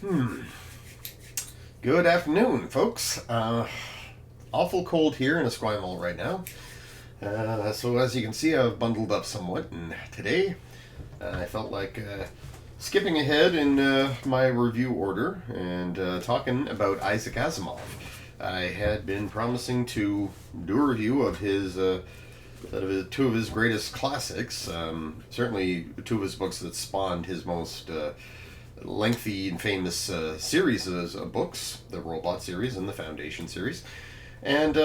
Hmm. Good afternoon, folks. Awful cold here in Esquimalt right now. So as you can see, I've bundled up somewhat, and today I felt like skipping ahead in my review order and talking about Isaac Asimov. I had been promising to do a review of two of his greatest classics. Certainly, two of his books that spawned his most lengthy and famous series of books, the Robot series and the Foundation series. And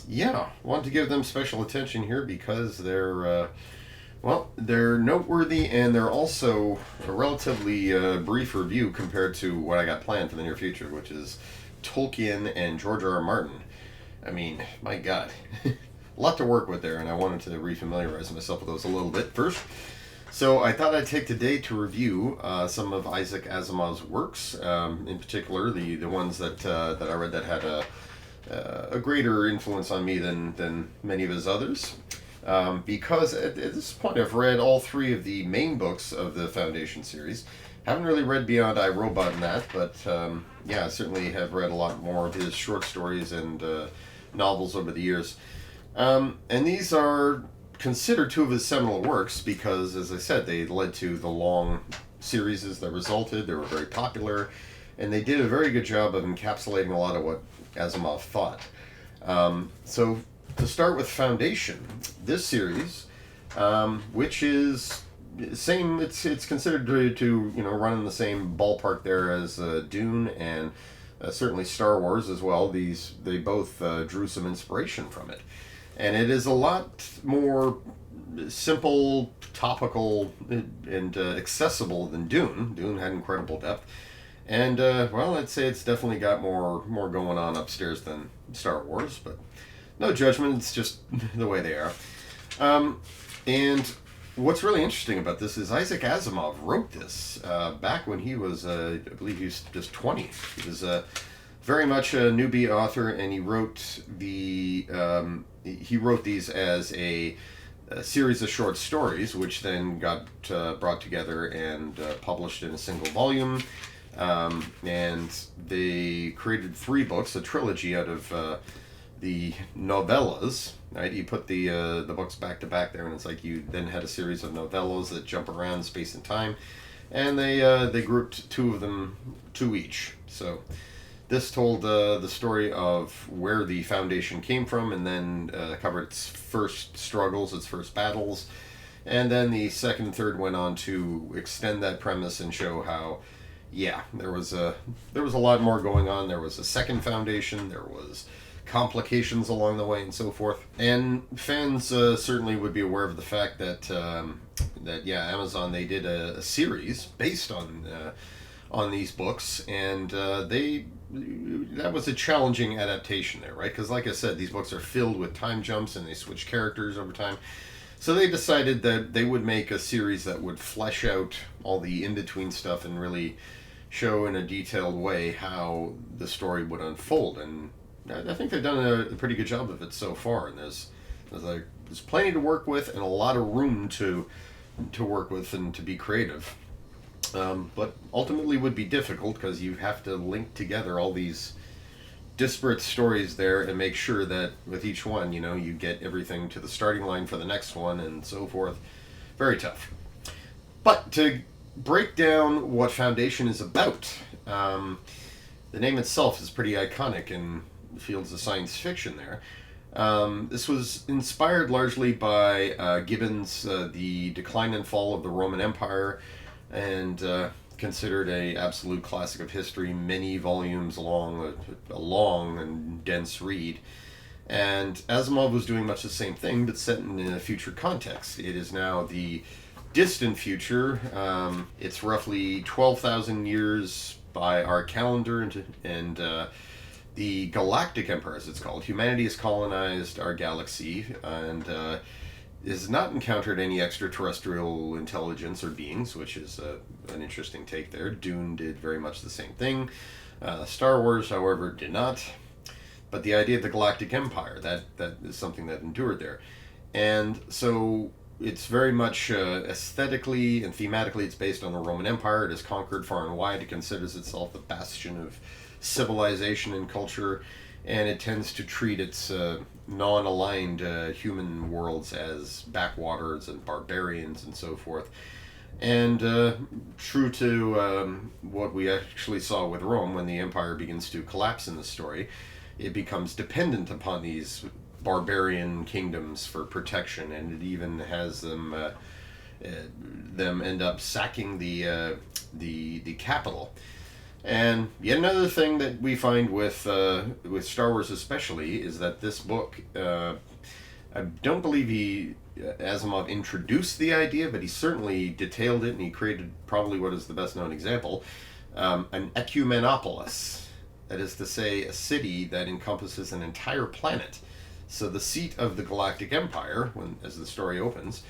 yeah, wanted to give them special attention here because they're noteworthy, and they're also a relatively brief review compared to what I got planned for the near future, which is Tolkien and George R. R. Martin. I mean, my God, a lot to work with there, and I wanted to refamiliarize myself with those a little bit first. So I thought I'd take today to review some of Isaac Asimov's works, in particular the ones that I read that had a greater influence on me than many of his others. Because at this point I've read all three of the main books of the Foundation series. Haven't really read beyond I, Robot and that, but yeah, I certainly have read a lot more of his short stories and novels over the years. And these are considered two of his seminal works because, as I said, they led to the long series that resulted. They were very popular, and they did a very good job of encapsulating a lot of what Asimov thought. So to start with Foundation, this series, which is same, it's considered to run in the same ballpark there as Dune and certainly Star Wars as well. They both drew some inspiration from it, and it is a lot more simple, topical, and accessible than Dune. Dune had incredible depth, and well, I'd say it's definitely got more going on upstairs than Star Wars, but no judgment. It's just the way they are. And what's really interesting about this is Isaac Asimov wrote this back when he was, I believe he was just 20. He was very much a newbie author, and he wrote these as a series of short stories, which then got brought together and published in a single volume. And they created three books, a trilogy out of the novellas. Right, you put the books back to back there, and it's like you then had a series of novellas that jump around space and time, and they grouped two of them, two each. So this told the story of where the Foundation came from, and then covered its first struggles, its first battles, and then the second and third went on to extend that premise and show how, yeah, there was a lot more going on. There was a second Foundation. There was complications along the way and so forth. And fans certainly would be aware of the fact that Amazon, they did a series based on these books, and that was a challenging adaptation there, right? Because like I said, these books are filled with time jumps and they switch characters over time. So they decided that they would make a series that would flesh out all the in-between stuff and really show in a detailed way how the story would unfold. And I think they've done a pretty good job of it so far. And there's plenty to work with and a lot of room to work with and to be creative. But ultimately would be difficult because you have to link together all these disparate stories there and make sure that with each one, you get everything to the starting line for the next one and so forth. Very tough. But to break down what Foundation is about, the name itself is pretty iconic in fields of science fiction there. This was inspired largely by Gibbon's The Decline and Fall of the Roman Empire, and considered a absolute classic of history, many volumes long, a long and dense read. And Asimov was doing much the same thing, but set in a future context. It is now the distant future. It's roughly 12,000 years by our calendar, and the Galactic Empire, as it's called. Humanity has colonized our galaxy and has not encountered any extraterrestrial intelligence or beings, which is an interesting take there. Dune did very much the same thing. Star Wars, however, did not. But the idea of the Galactic Empire, that is something that endured there. And so it's very much aesthetically and thematically, it's based on the Roman Empire. It has conquered far and wide. It considers itself the bastion of civilization and culture, and it tends to treat its non-aligned human worlds as backwaters and barbarians and so forth. And true to what we actually saw with Rome, when the empire begins to collapse in the story, it becomes dependent upon these barbarian kingdoms for protection, and it even has them end up sacking the capital. And yet another thing that we find with Star Wars especially is that this book, I don't believe Asimov introduced the idea, but he certainly detailed it, and he created probably what is the best known example, an ecumenopolis. That is to say, a city that encompasses an entire planet. So the seat of the Galactic Empire, as the story opens,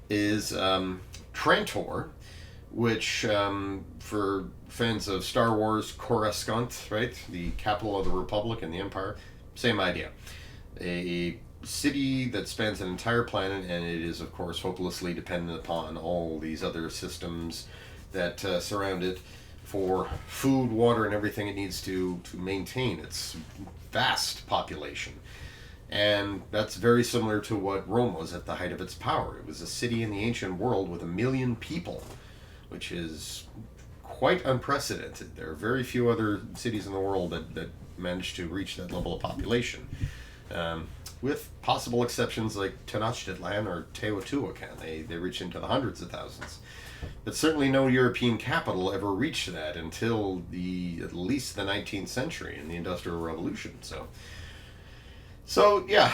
is Trantor, which, for fans of Star Wars, Coruscant, right? The capital of the Republic and the Empire, same idea. A city that spans an entire planet, and it is, of course, hopelessly dependent upon all these other systems that surround it for food, water, and everything it needs to maintain its vast population. And that's very similar to what Rome was at the height of its power. It was a city in the ancient world with 1 million people, which is quite unprecedented. There are very few other cities in the world that managed to reach that level of population, with possible exceptions like Tenochtitlan or Teotihuacan. They reach into the hundreds of thousands. But certainly no European capital ever reached that until at least the 19th century and the Industrial Revolution. So yeah,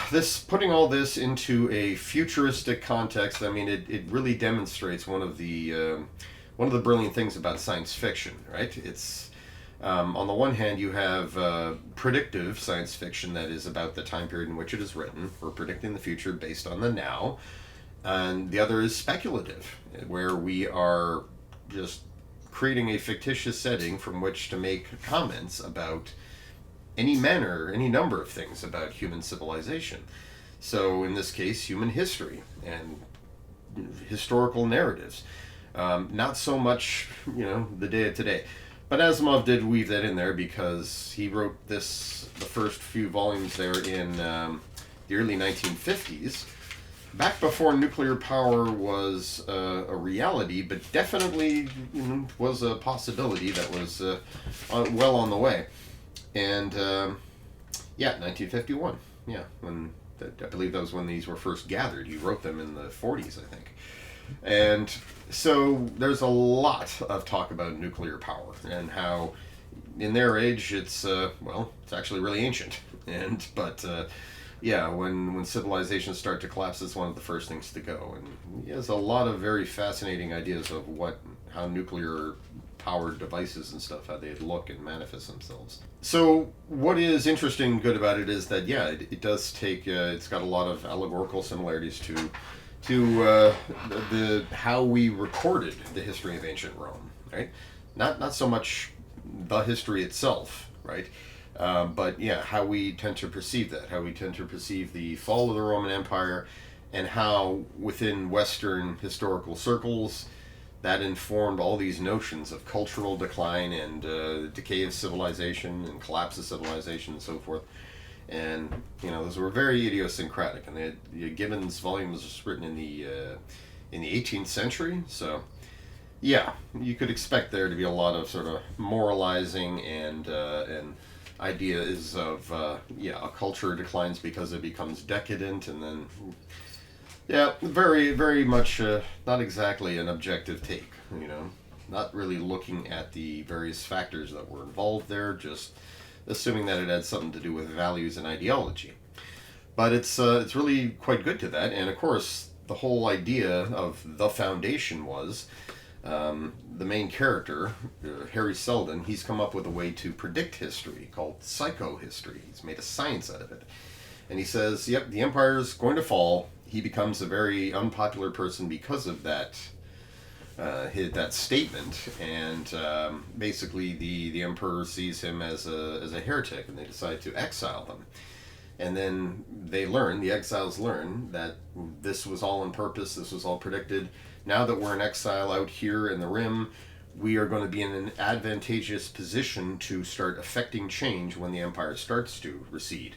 putting all this into a futuristic context, I mean, it really demonstrates one of the brilliant things about science fiction, right? It's on the one hand, you have predictive science fiction that is about the time period in which it is written. We're predicting the future based on the now. And the other is speculative, where we are just creating a fictitious setting from which to make comments about any number of things about human civilization. So in this case, human history and historical narratives. Not so much, the day of today. But Asimov did weave that in there because he wrote the first few volumes there in the early 1950s, back before nuclear power was a reality, but definitely was a possibility that was well on the way. And 1951, I believe that was when these were first gathered. He wrote them in the 40s, I think. And so there's a lot of talk about nuclear power and how in their age it's actually really ancient. When civilizations start to collapse, it's one of the first things to go. And he has a lot of very fascinating ideas of how nuclear powered devices and stuff, how they look and manifest themselves. So what is interesting and good about it is that it does take it's got a lot of allegorical similarities to the how we recorded the history of ancient Rome, right? Not so much the history itself, right? But how we tend to perceive that, how we tend to perceive the fall of the Roman Empire, and how within Western historical circles that informed all these notions of cultural decline and decay of civilization and collapse of civilization and so forth. And those were very idiosyncratic. And Gibbon's volume was written in the 18th century, so you could expect there to be a lot of sort of moralizing and ideas of a culture declines because it becomes decadent, and then very very much not exactly an objective take. Not really looking at the various factors that were involved there, just assuming that it had something to do with values and ideology. But it's really quite good to that. And of course, the whole idea of the foundation was the main character, Harry Seldon. He's come up with a way to predict history called psychohistory. He's made a science out of it. And he says, the empire's going to fall. He becomes a very unpopular person because of that statement, and basically the emperor sees him as a heretic, and they decide to exile them. And then the exiles learn that this was all on purpose, this was all predicted. Now that we're in exile out here in the Rim, we are going to be in an advantageous position to start affecting change when the Empire starts to recede.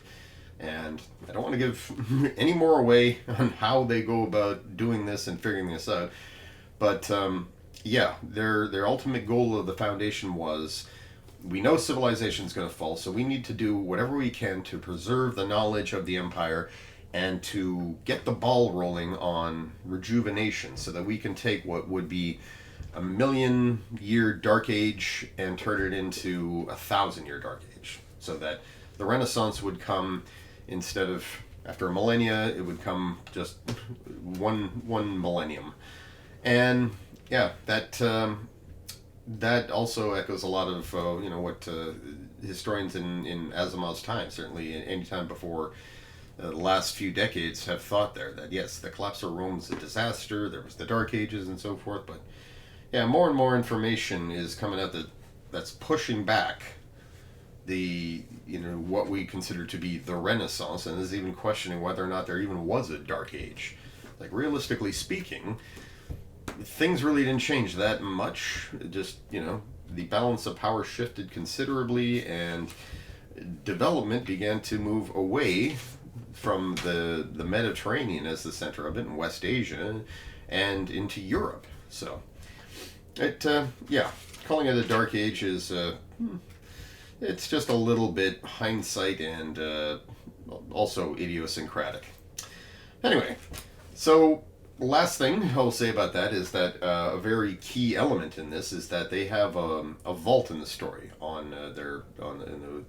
And I don't want to give any more away on how they go about doing this and figuring this out. But yeah, their ultimate goal of the Foundation was, we know civilization is going to fall, so we need to do whatever we can to preserve the knowledge of the Empire and to get the ball rolling on rejuvenation so that we can take what would be a 1,000,000-year dark age and turn it into a 1,000-year dark age, so that the Renaissance would come, instead of after a millennia, it would come just one millennium. And yeah, that also echoes a lot of what historians in Asimov's time, certainly any time before the last few decades, have thought there, that yes, the collapse of Rome was a disaster, there was the Dark Ages and so forth. But yeah, more and more information is coming out that's pushing back the what we consider to be the Renaissance, and is even questioning whether or not there even was a Dark Age. Like, realistically speaking, things really didn't change that much. Just, the balance of power shifted considerably, and development began to move away from the Mediterranean as the center of it, in West Asia, and into Europe. So, calling it a Dark Age is, it's just a little bit hindsight and also idiosyncratic. Anyway, so last thing I'll say about that is that a very key element in this is that they have a vault in the story in the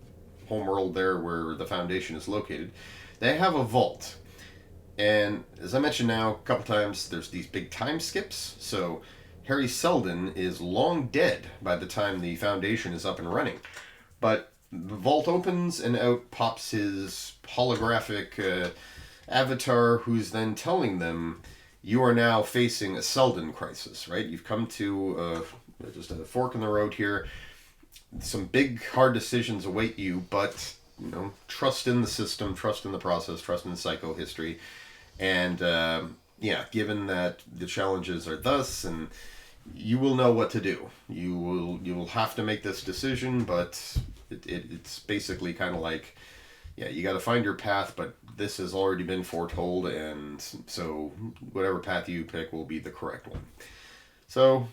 homeworld there where the Foundation is located. They have a vault, and as I mentioned now a couple times, there's these big time skips. So Harry Seldon is long dead by the time the Foundation is up and running, but the vault opens and out pops his holographic avatar, who's then telling them, you are now facing a Seldon crisis, right? You've come to just a fork in the road here. Some big, hard decisions await you, but, trust in the system, trust in the process, trust in the psychohistory. And, given that the challenges are thus, and you will know what to do. You will have to make this decision, but it's basically kind of like, you got to find your path, but this has already been foretold, and so whatever path you pick will be the correct one. So,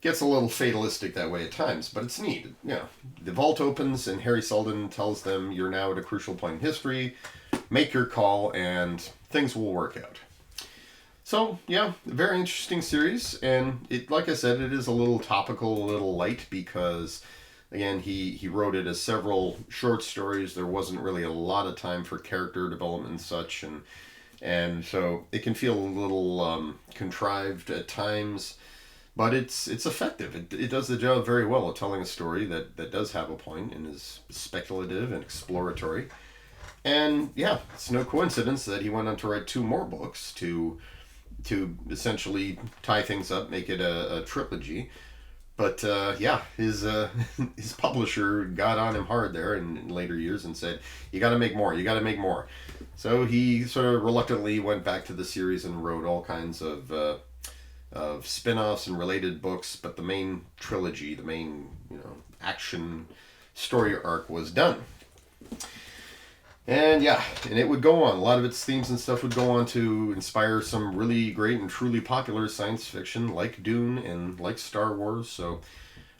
gets a little fatalistic that way at times, but it's neat. The vault opens, and Harry Seldon tells them, you're now at a crucial point in history, make your call, and things will work out. So, very interesting series, and like I said, it is a little topical, a little light, because again, he wrote it as several short stories. There wasn't really a lot of time for character development and such, and so it can feel a little contrived at times, but it's effective. It does the job very well of telling a story that does have a point and is speculative and exploratory. And it's no coincidence that he went on to write 2 more books to essentially tie things up, make it a trilogy. But his publisher got on him hard there in later years and said, you got to make more. So he sort of reluctantly went back to the series and wrote all kinds of spin-offs and related books, but the main trilogy, the main action story arc was done. And it would go on. A lot of its themes and stuff would go on to inspire some really great and truly popular science fiction, like Dune and like Star Wars. So,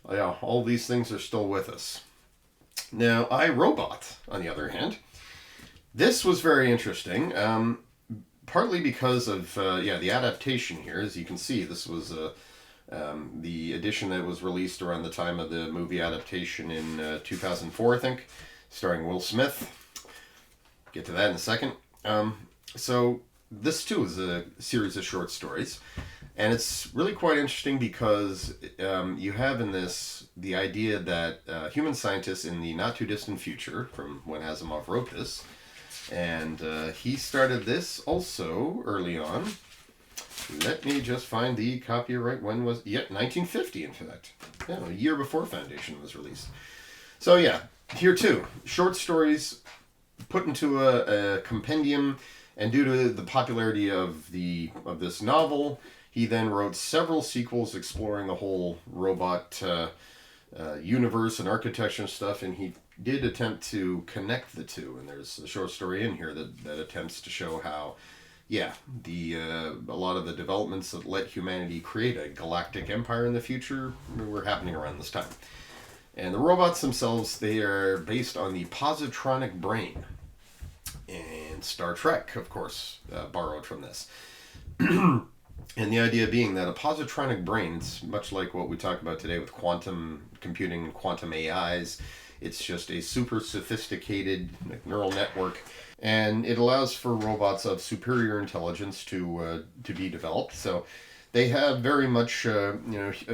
all these things are still with us. Now, iRobot, on the other hand, this was very interesting. Partly because of the adaptation here. As you can see, this was the edition that was released around the time of the movie adaptation in 2004, I think, starring Will Smith. Get to that in a second. So this too is a series of short stories, and it's really quite interesting because you have in this the idea that human scientists in the not too distant future, from when Asimov wrote this, and he started this also early on. Let me just find the copyright. When was 1950, in fact. A year before Foundation was released. So here too, short stories put into a compendium, and due to the popularity of this novel, he then wrote several sequels exploring the whole robot universe and architecture and stuff, and he did attempt to connect the two. And there's a short story in here that attempts to show how, yeah, a lot of the developments that let humanity create a galactic empire in the future were happening around this time. And the robots themselves, they are based on the positronic brain. And Star Trek, of course, borrowed from this. And the idea being that a positronic brain, it's much like what we talk about today with quantum computing and quantum AIs. It's just a super sophisticated neural network, and it allows for robots of superior intelligence to be developed. So they have very much a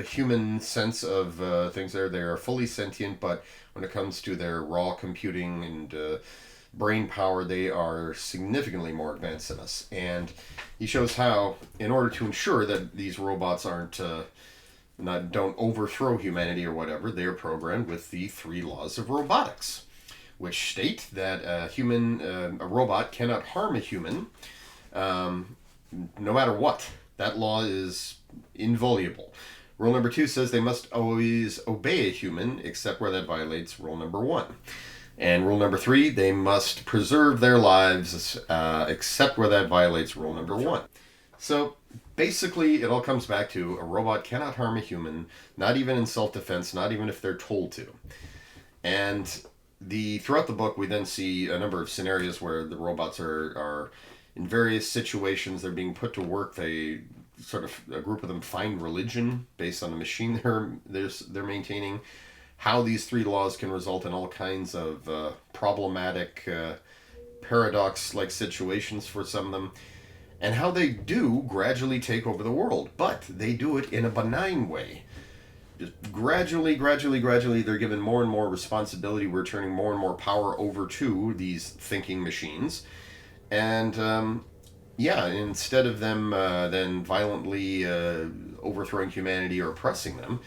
human sense of things there. They are fully sentient, but when it comes to their raw computing and brain power, they are significantly more advanced than us. And he shows how, in order to ensure that these robots don't overthrow humanity or whatever, they are programmed with the 3 laws of robotics, which state that a robot cannot harm a human, no matter what. That law is inviolable. Rule number 2 says they must always obey a human, except where that violates rule number 1. And rule number 3, they must preserve their lives, except where that violates rule number 1. So basically, it all comes back to a robot cannot harm a human, not even in self-defense, not even if they're told to. And throughout the book, we then see a number of scenarios where the robots are in various situations. They're being put to work. A group of them find religion based on the machine they're maintaining. How these 3 laws can result in all kinds of problematic, paradox-like situations for some of them, and how they do gradually take over the world, but they do it in a benign way. Just gradually, they're given more and more responsibility. We're turning more and more power over to these thinking machines, and instead of them then violently overthrowing humanity or oppressing them,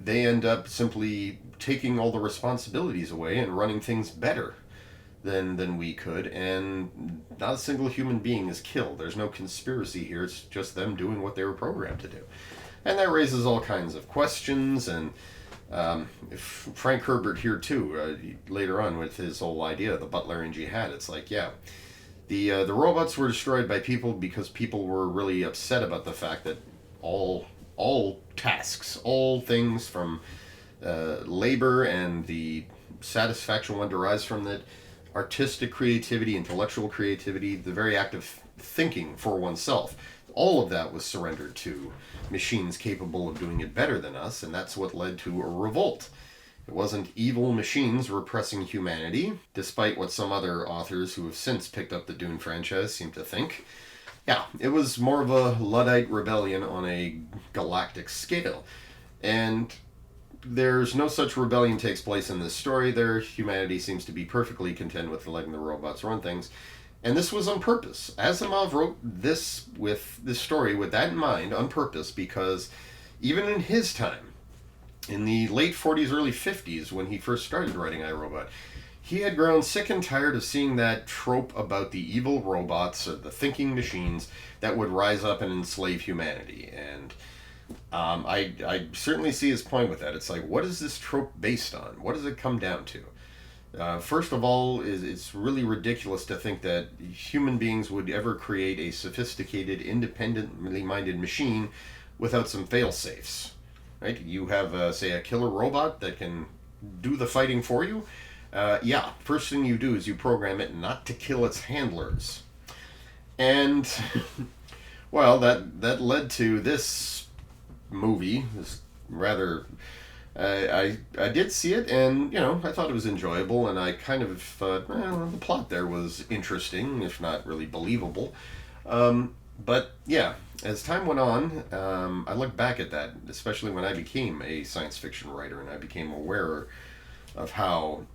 they end up simply taking all the responsibilities away and running things better than we could, and not a single human being is killed. There's no conspiracy here. It's just them doing what they were programmed to do. And that raises all kinds of questions, and Frank Herbert here too, later on with his whole idea of the Butlerian Jihad, it's like, yeah, the robots were destroyed by people because people were really upset about the fact that all tasks, all things from labor and the satisfaction one derives from it, artistic creativity, intellectual creativity, the very act of thinking for oneself, all of that was surrendered to machines capable of doing it better than us, and that's what led to a revolt. It wasn't evil machines repressing humanity, despite what some other authors who have since picked up the Dune franchise seem to think. Yeah, it was more of a Luddite rebellion on a galactic scale. And there's no such rebellion takes place in this story. Humanity seems to be perfectly content with letting the robots run things. And this was on purpose. Asimov wrote this story with that in mind on purpose, because even in his time, in the late 40s, early 50s, when he first started writing iRobot, he had grown sick and tired of seeing that trope about the evil robots or the thinking machines that would rise up and enslave humanity. And I certainly see his point with that. It's like, what is this trope based on? What does it come down to? First of all, it's really ridiculous to think that human beings would ever create a sophisticated, independently minded machine without some fail-safes. Right? You have, say, a killer robot that can do the fighting for you. First thing you do is you program it not to kill its handlers. And, well, that led to this movie. This rather... I did see it, and, I thought it was enjoyable, and I kind of thought, the plot there was interesting, if not really believable. But, yeah, as time went on, I look back at that, especially when I became a science fiction writer, and I became aware of how,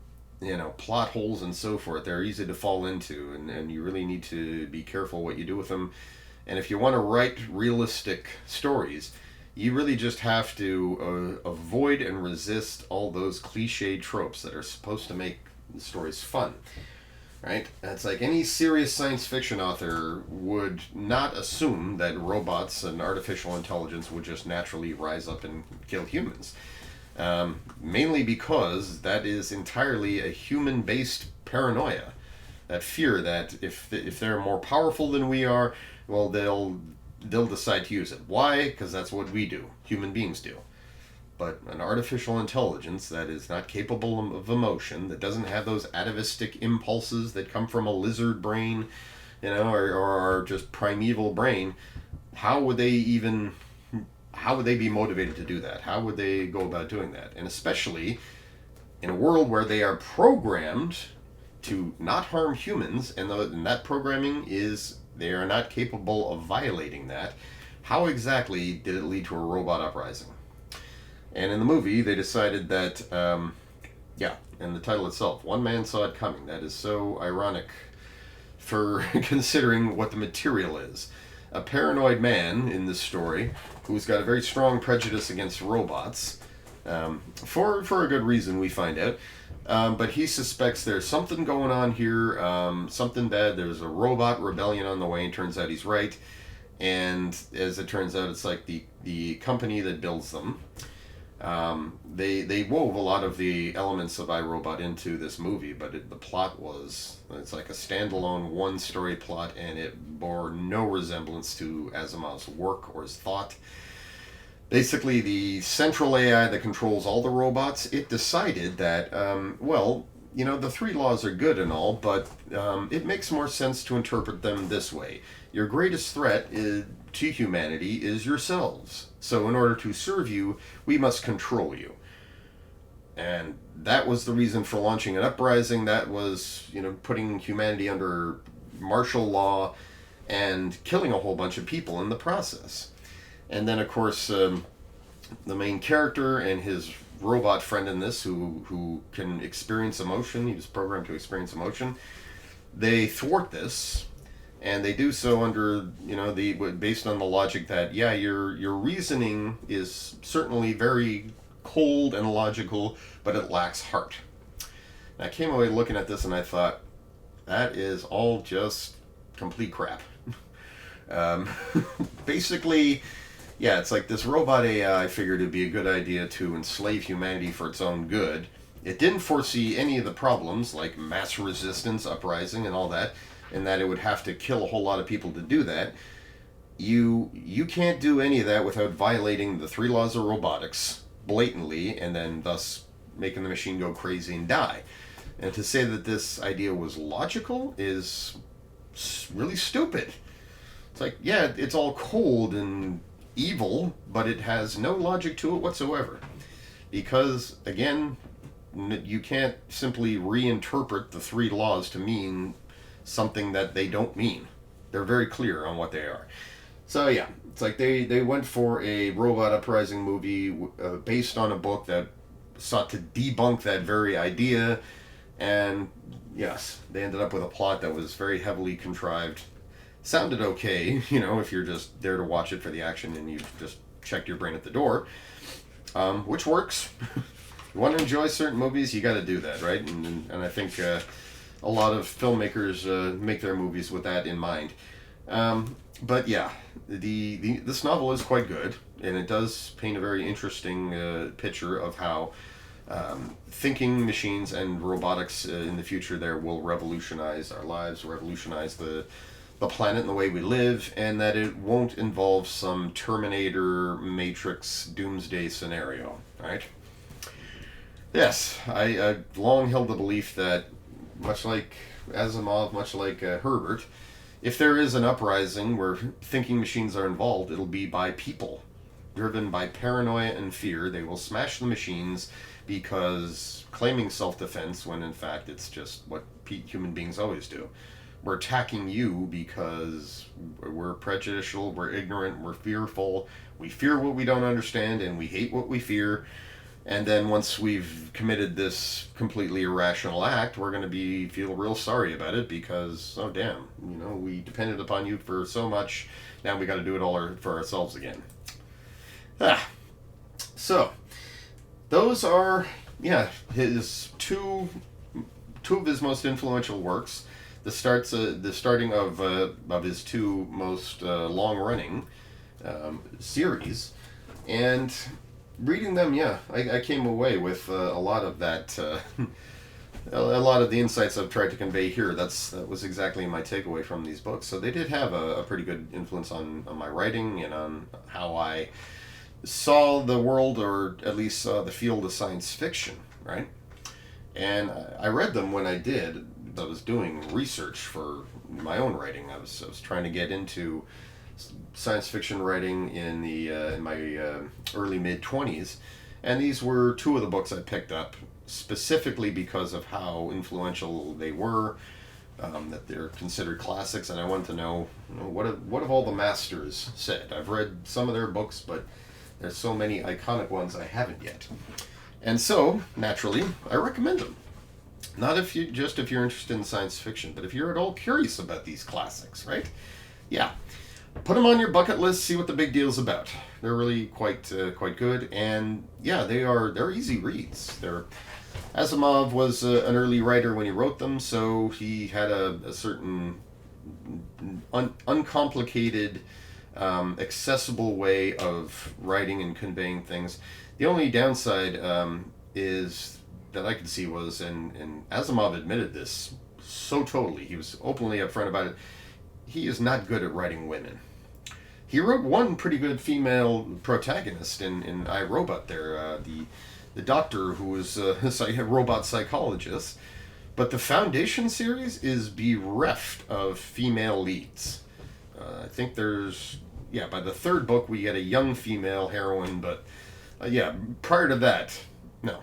plot holes and so forth, they're easy to fall into, and you really need to be careful what you do with them. And if you want to write realistic stories, you really just have to avoid and resist all those cliche tropes that are supposed to make the stories fun. right? It's like any serious science fiction author would not assume that robots and artificial intelligence would just naturally rise up and kill humans. Mainly because that is entirely a human-based paranoia. That fear that if they're more powerful than we are, well, they'll decide to use it. Why? Because that's what we do. Human beings do. But an artificial intelligence that is not capable of emotion, that doesn't have those atavistic impulses that come from a lizard brain, or our just primeval brain, how would they be motivated to do that? How would they go about doing that? And especially in a world where they are programmed to not harm humans, and that programming is, they are not capable of violating that, how exactly did it lead to a robot uprising? And in the movie, they decided that, and the title itself, One Man Saw It Coming. That is so ironic for considering what the material is. A paranoid man in this story who's got a very strong prejudice against robots, for a good reason, we find out. But he suspects there's something going on here, something bad. There's a robot rebellion on the way, and turns out he's right. And as it turns out, it's like the company that builds them. They wove a lot of the elements of iRobot into this movie, but the plot it's like a standalone one-story plot, and it bore no resemblance to Asimov's work or his thought. Basically, the central AI that controls all the robots, it decided that, the three laws are good and all, but it makes more sense to interpret them this way. Your greatest threat to humanity is yourselves. So in order to serve you, we must control you. And that was the reason for launching an uprising. That was, putting humanity under martial law and killing a whole bunch of people in the process. And then, of course, the main character and his robot friend in this, who can experience emotion, he was programmed to experience emotion, they thwart this. And they do so under, based on the logic that, your reasoning is certainly very cold and logical, but it lacks heart. And I came away looking at this and I thought, that is all just complete crap. Basically, it's like this robot AI figured it'd be a good idea to enslave humanity for its own good. It didn't foresee any of the problems, like mass resistance, uprising, and all that, and that it would have to kill a whole lot of people to do that. You can't do any of that without violating the three laws of robotics blatantly, and then thus making the machine go crazy and die. And to say that this idea was logical is really stupid. It's like, it's all cold and evil, but it has no logic to it whatsoever. Because, again, you can't simply reinterpret the three laws to mean something that they don't mean. They're very clear on what they are. So it's like they went for a robot uprising movie based on a book that sought to debunk that very idea, and yes, they ended up with a plot that was very heavily contrived. Sounded okay, if you're just there to watch it for the action and you just checked your brain at the door, which works. You want to enjoy certain movies, you got to do that, right? And I think a lot of filmmakers make their movies with that in mind. But this novel is quite good, and it does paint a very interesting picture of how thinking machines and robotics in the future there will revolutionize our lives, revolutionize the planet and the way we live, and that it won't involve some Terminator, Matrix, doomsday scenario, right? Yes, I've long held the belief that, much like Asimov, much like Herbert, if there is an uprising where thinking machines are involved, it'll be by people. Driven by paranoia and fear, they will smash the machines because claiming self-defense when in fact it's just what human beings always do. We're attacking you because we're prejudicial, we're ignorant, we're fearful, we fear what we don't understand, and we hate what we fear. And then once we've committed this completely irrational act, we're going to feel real sorry about it because, oh damn, we depended upon you for so much, now we got to do it all for ourselves again. So, those are, his two of his most influential works. the starting of his two most long running series, and reading them, yeah, I came away with a lot of that. A lot of the insights I've tried to convey here, that was exactly my takeaway from these books. So they did have a pretty good influence on my writing and on how I saw the world, or at least saw the field of science fiction, right? And I read them when I did. I was doing research for my own writing. I was trying to get into science fiction writing in my early mid-20s, and these were two of the books I picked up specifically because of how influential they were, that they're considered classics, and I wanted to know, what have all the masters said. I've read some of their books, but there's so many iconic ones I haven't yet. And so, naturally, I recommend them. Not if you're interested in science fiction, but if you're at all curious about these classics, right? Yeah. Put them on your bucket list, see what the big deal's about. They're really quite good, and yeah, they're easy reads. Asimov was an early writer when he wrote them, so he had a certain uncomplicated, accessible way of writing and conveying things. The only downside is that I could see was, and Asimov admitted this so totally, he was openly upfront about it, he is not good at writing women. He wrote one pretty good female protagonist in I, Robot there, the doctor who was a robot psychologist, but the Foundation series is bereft of female leads. I think by the third book we get a young female heroine, but prior to that, no.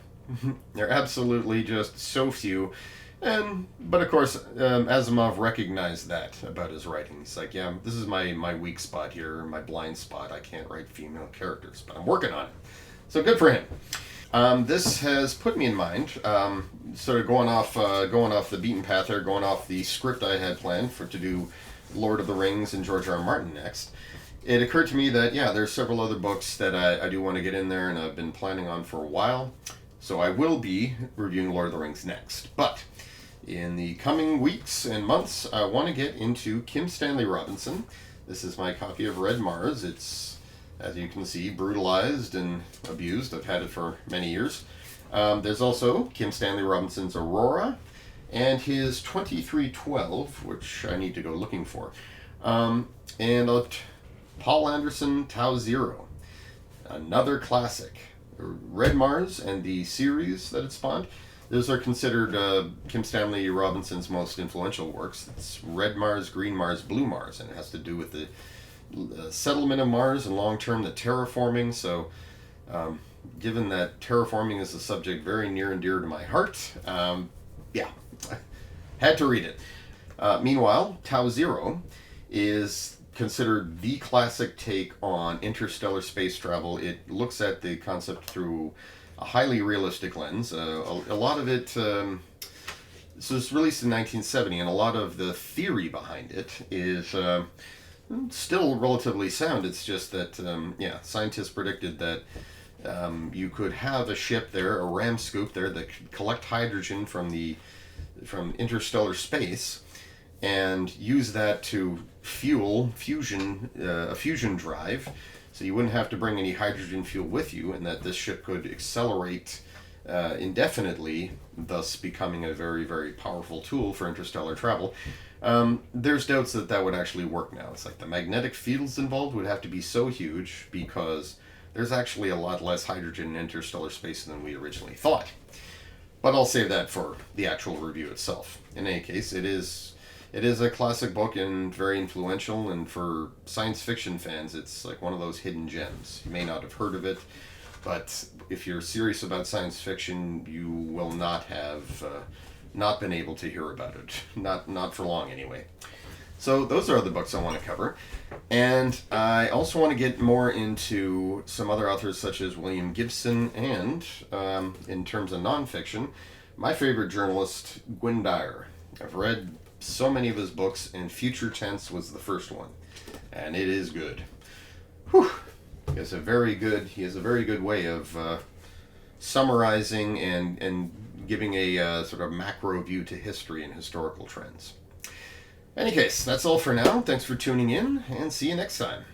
They're absolutely just so few. But of course, Asimov recognized that about his writing. He's like, yeah, this is my weak spot here, my blind spot. I can't write female characters, but I'm working on it. So good for him. This has put me in mind, sort of going off the beaten path here, going off the script I had planned to do Lord of the Rings and George R. R. Martin next. It occurred to me that, there's several other books that I do want to get in there, and I've been planning on for a while. So I will be reviewing Lord of the Rings next. But in the coming weeks and months, I want to get into Kim Stanley Robinson. This is my copy of Red Mars. It's, as you can see, brutalized and abused. I've had it for many years. There's also Kim Stanley Robinson's Aurora and his 2312, which I need to go looking for. And Paul Anderson, Tau Zero, another classic. Red Mars and the series that it spawned, those are considered Kim Stanley Robinson's most influential works. It's Red Mars, Green Mars, Blue Mars, and it has to do with the settlement of Mars and long-term the terraforming. So given that terraforming is a subject very near and dear to my heart, had to read it. Meanwhile, Tau Zero is considered the classic take on interstellar space travel. It looks at the concept through a highly realistic lens. A lot of it, so it's released in 1970, and a lot of the theory behind it is still relatively sound. It's just that, scientists predicted that you could have a ship there, a ram scoop there, that could collect hydrogen from interstellar space, and use that to fuel a fusion drive, so you wouldn't have to bring any hydrogen fuel with you, and that this ship could accelerate indefinitely, thus becoming a very, very powerful tool for interstellar travel. There's doubts that would actually work now. It's like the magnetic fields involved would have to be so huge because there's actually a lot less hydrogen in interstellar space than we originally thought. But I'll save that for the actual review itself. In any case, it is a classic book and very influential, and for science fiction fans, it's like one of those hidden gems. You may not have heard of it, but if you're serious about science fiction, you will not have not been able to hear about it. Not for long, anyway. So those are the books I want to cover. And I also want to get more into some other authors such as William Gibson and, in terms of nonfiction, my favorite journalist, Gwynne Dyer. I've read so many of his books, and Future Tense was the first one. And it is good. Whew. He has a very good way of summarizing and giving a sort of macro view to history and historical trends. Any case, that's all for now. Thanks for tuning in, and see you next time.